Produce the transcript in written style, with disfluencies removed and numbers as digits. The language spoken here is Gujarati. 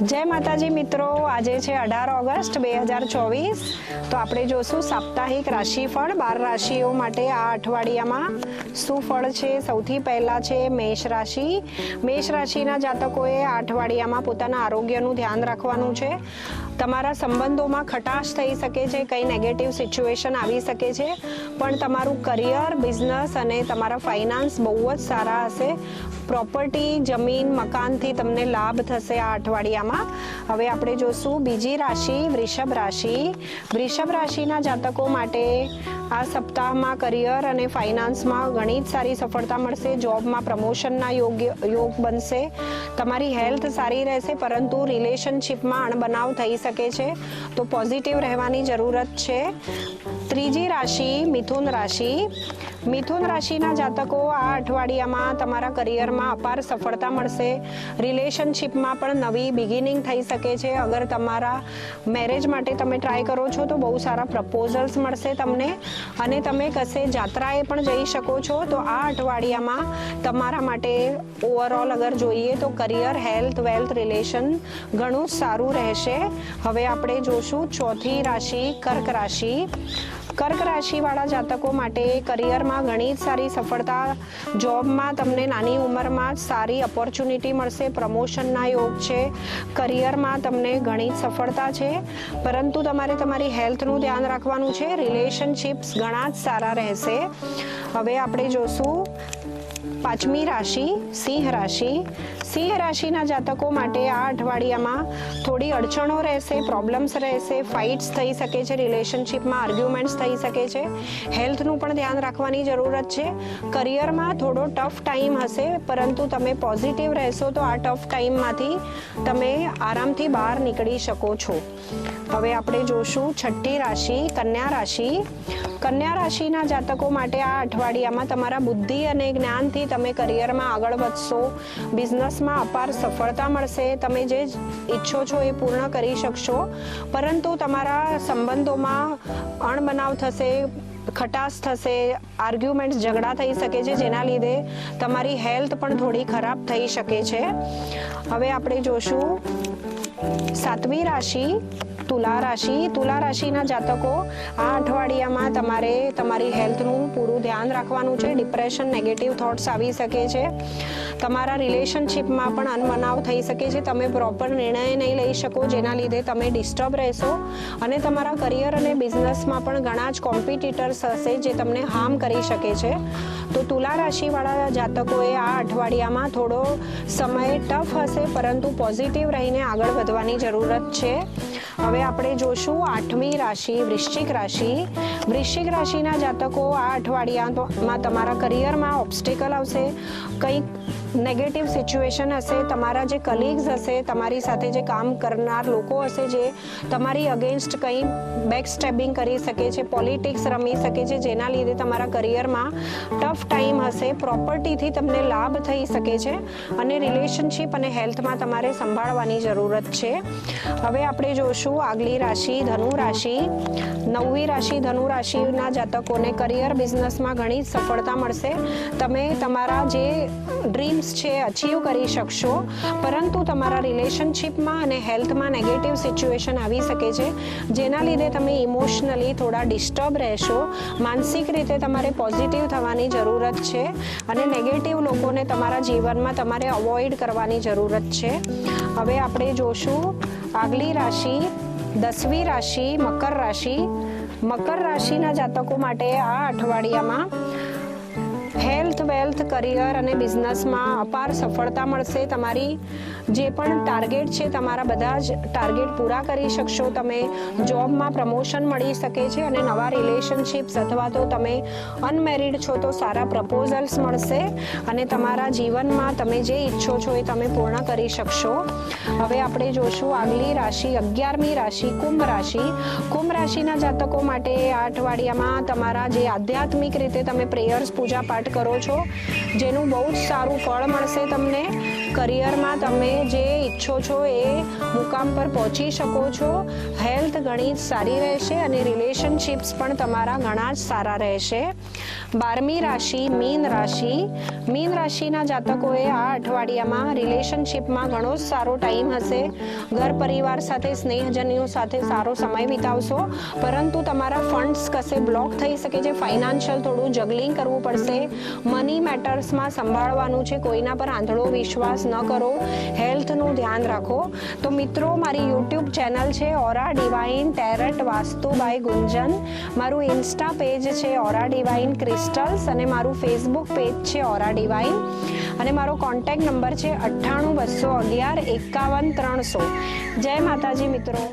जय माताजी मित्रों, आज है 18 ऑगस्ट 2024। तो આપણે જોશું સાપ્તાહિક રાશિફળ 12 રાશિઓ માટે આ અઠવાડિયામાં શું ફળ છે। સૌથી પહેલા છે મેષ રાશિ। મેષ રાશિના જાતકોએ આ અઠવાડિયામાં પોતાના આરોગ્યનું ધ્યાન રાખવાનું છે। તમારા સંબંધોમાં ખટાશ થઈ શકે છે, કઈ નેગેટિવ સિચ્યુએશન આવી શકે છે, પણ તમારું કરિયર, બિઝનેસ અને તમારા ફાઇનાન્સ બહુ જ સારા હશે। પ્રોપર્ટી, જમીન, મકાનથી તમને લાભ થશે આ અઠવાડિયામાં। હવે આપણે જોશું બીજી રાશિ વૃષભ રાશિ। વૃષભ રાશિના જાતકો માટે આ સપ્તાહમાં કરિયર અને ફાઇનાન્સમાં ઘણી જ સારી સફળતા મળશે। જોબમાં પ્રમોશનના યોગ બનશે। તમારી હેલ્થ સારી રહેશે, પરંતુ રિલેશનશિપમાં અણબનાવ થઈ શકે છે, તો પોઝિટિવ રહેવાની જરૂરત છે। ત્રીજી રાશિ મિથુન રાશિ। મિથુન રાશિના જાતકો આ અઠવાડિયામાં તમારા કરિયરમાં અપાર સફળતા મળશે। રિલેશનશિપમાં પણ નવી બિગિનિંગ થઈ શકે છે। અગર તમારા મેરેજ માટે તમે ટ્રાય કરો છો તો બહુ સારા પ્રપોઝલ્સ મળશે તમને, અને તમે કશે જાત્રાએ પણ જઈ શકો છો। તો આ અઠવાડિયામાં તમારા માટે ઓવરઓલ અગર જોઈએ તો કરિયર, હેલ્થ, વેલ્થ, રિલેશન ઘણું જ સારું રહેશે। હવે આપણે જોશું ચોથી રાશિ કર્ક રાશિ। કર્ક રાશિવાળા જાતકો માટે કરિયરમાં ઘણી જ સારી સફળતા, જોબમાં તમને નાની ઉંમરમાં જ સારી ઓપોર્ચ્યુનિટી મળશે, પ્રમોશનના યોગ છે, કરિયરમાં તમને ઘણી જ સફળતા છે, પરંતુ તમારે તમારી હેલ્થનું ધ્યાન રાખવાનું છે। રિલેશનશિપ્સ ઘણા જ સારા રહેશે। હવે આપણે જોશું પાંચમી રાશિ સિંહ રાશિ। સિંહ રાશિના જાતકો માટે આ અઠવાડિયામાં થોડી અડચણો રહેશે, પ્રોબ્લેમ્સ રહેશે, ફાઇટ્સ થઈ શકે છે, રિલેશનશિપમાં આર્ગ્યુમેન્ટ્સ થઈ શકે છે, હેલ્થનું પણ ધ્યાન રાખવાની જરૂરત છે। કરિયરમાં થોડો ટફ ટાઈમ હશે, પરંતુ તમે પોઝિટિવ રહેશો તો આ ટફ ટાઈમમાંથી તમે આરામથી બહાર નીકળી શકો છો। હવે આપણે જોશું છઠ્ઠી રાશિ કન્યા રાશિ। કન્યા રાશિના જાતકો માટે આ અઠવાડિયામાં તમારા બુદ્ધિ અને જ્ઞાનથી તમે કરિયરમાં આગળ વધશો, બિઝનેસમાં અપાર સફળતા મળશે, તમે જે ઈચ્છો છો એ પૂર્ણ કરી શકશો, પરંતુ તમારા સંબંધોમાં અણબનાવ થશે, ખટાશ થશે, આર્ગ્યુમેન્ટ્સ, ઝઘડા થઈ શકે છે, જેના લીધે તમારી હેલ્થ પણ થોડી ખરાબ થઈ શકે છે। હવે આપણે જોશું સાતમી રાશિ તુલા રાશિ। તુલા રાશિના જાતકો આ અઠવાડિયામાં તમારે તમારી હેલ્થનું પૂરું ધ્યાન રાખવાનું છે। ડિપ્રેશન, નેગેટિવ થોટ્સ આવી શકે છે, તમારા રિલેશનશિપમાં પણ અનમનાવ થઈ શકે છે, તમે પ્રોપર નિર્ણય નહીં લઈ શકો, જેના લીધે તમે ડિસ્ટર્બ રહેશો, અને તમારા કરિયર અને બિઝનેસમાં પણ ઘણા જ કોમ્પિટિટર્સ હશે જે તમને હાર્મ કરી શકે છે। તો તુલા રાશિવાળા જાતકોએ આ અઠવાડિયામાં થોડો સમય ટફ હશે, પરંતુ પોઝિટિવ રહીને આગળ વધવાની જરૂરત છે। હવે આપણે જોશું આઠમી રાશિ વૃશ્ચિક રાશિ। વૃશ્ચિક રાશિના જાતકો આ અઠવાડિયામાં તમારા કરિયરમાં ઓબ્સ્ટેકલ આવશે, કંઈક નેગેટિવ સિચ્યુએશન હશે, તમારા જે કલીગ્સ હશે, તમારી સાથે જે કામ કરનાર લોકો હશે, જે તમારી અગેન્સ્ટ કંઈ બેક સ્ટેબિંગ કરી શકે છે, પોલિટિક્સ રમી શકે છે, જેના લીધે તમારા કરિયરમાં ટફ ટાઈમ હશે, પ્રોપર્ટીથી તમને લાભ થઈ શકે છે, અને રિલેશનશિપ અને હેલ્થમાં તમારે સંભાળવાની જરૂરત છે। હવે આપણે જોશું આગલી રાશિ ધનુ રાશિ। નવમી રાશિ ધનુ રાશિના જાતકોને કરિયર, બિઝનેસમાં ઘણી સફળતા મળશે, તમે તમારા જે ડ્રીમ્સ છે અચીવ કરી શકશો, પરંતુ તમારા રિલેશનશિપમાં અને હેલ્થમાં નેગેટિવ સિચ્યુએશન આવી શકે છે, જેના લીધે તમે ઇમોશનલી થોડા ડિસ્ટર્બ રહેશો। માનસિક રીતે તમારે પોઝિટિવ થવાની જરૂરત છે, અને નેગેટિવ લોકોને તમારા જીવનમાં તમારે અવોઇડ કરવાની જરૂરત છે। હવે આપણે જોશું આગલી રાશિ 10મી રાશિ મકર રાશિ। મકર રાશિના જાતકો માટે આ અઠવાડિયામાં હેલ્થ, વેલ્થ, કરિયર અને બિઝનેસમાં અપાર સફળતા મળશે। તમારી જે પણ ટાર્ગેટ છે, તમારા બધા જ ટાર્ગેટ પૂરા કરી શકશો, તમે જોબમાં પ્રમોશન મળી શકે છે, અને નવા રિલેશનશિપ્સ અથવા તો તમે અનમેરિડ છો તો સારા પ્રપોઝલ્સ મળશે, અને તમારા જીવનમાં તમે જે ઈચ્છો છો એ તમે પૂર્ણ કરી શકશો। હવે આપણે જોશું આગલી રાશિ 11મી રાશિ કુંભ રાશિ। કુંભ રાશિના જાતકો માટે આ અઠવાડિયામાં તમારા જે આધ્યાત્મિક રીતે તમે પ્રેયર્સ, પૂજા પાઠ કરો છો, જેનું બહુ જ સારું ફળ મળશે તમને। કરિયરમાં તમે જે ઈચ્છો છો એ મુકામ પર પહોંચી શકો છો। હેલ્થ ઘણી જ સારી રહેશે અને રિલેશનશિપ્સ પણ તમારા ઘણા જ સારા રહેશે. 12મી રાશિ મીન રાશિ. મીન રાશિના જાતકોએ આ અઠવાડિયામાં રિલેશનશિપમાં ઘણો જ સારો ટાઈમ હશે. ઘર પરિવાર સાથે સ્નેહજનીઓ સાથે સારો સમય વિતાવશો, પરંતુ તમારા ફંડ્સ કશે બ્લોક થઈ શકે છે. ફાઇનાન્શિયલ થોડું જગલિંગ કરવું પડશે. મની મેટર્સમાં સંભાળવાનું છે. કોઈના પર આંધળો વિશ્વાસ ન કરો. હેલ્થનું ધ્યાન રાખો. તો મિત્રો, મારી યુટ્યુબ ચેનલ છે ઓરા ડિવાઇન ટેરટ વાસ્તુ બાય ગુંજન. મારું ઇન્સ્ટા પેજ છે ઓરા ડિવાઇન ક્રિસ્ટલ્સ અને મારું ફેસબુક પેજ છે ઓરા ડિવાઇન. અને મારો કોન્ટેક્ટ નંબર છે 98 211 51 300. જય માતાજી મિત્રો.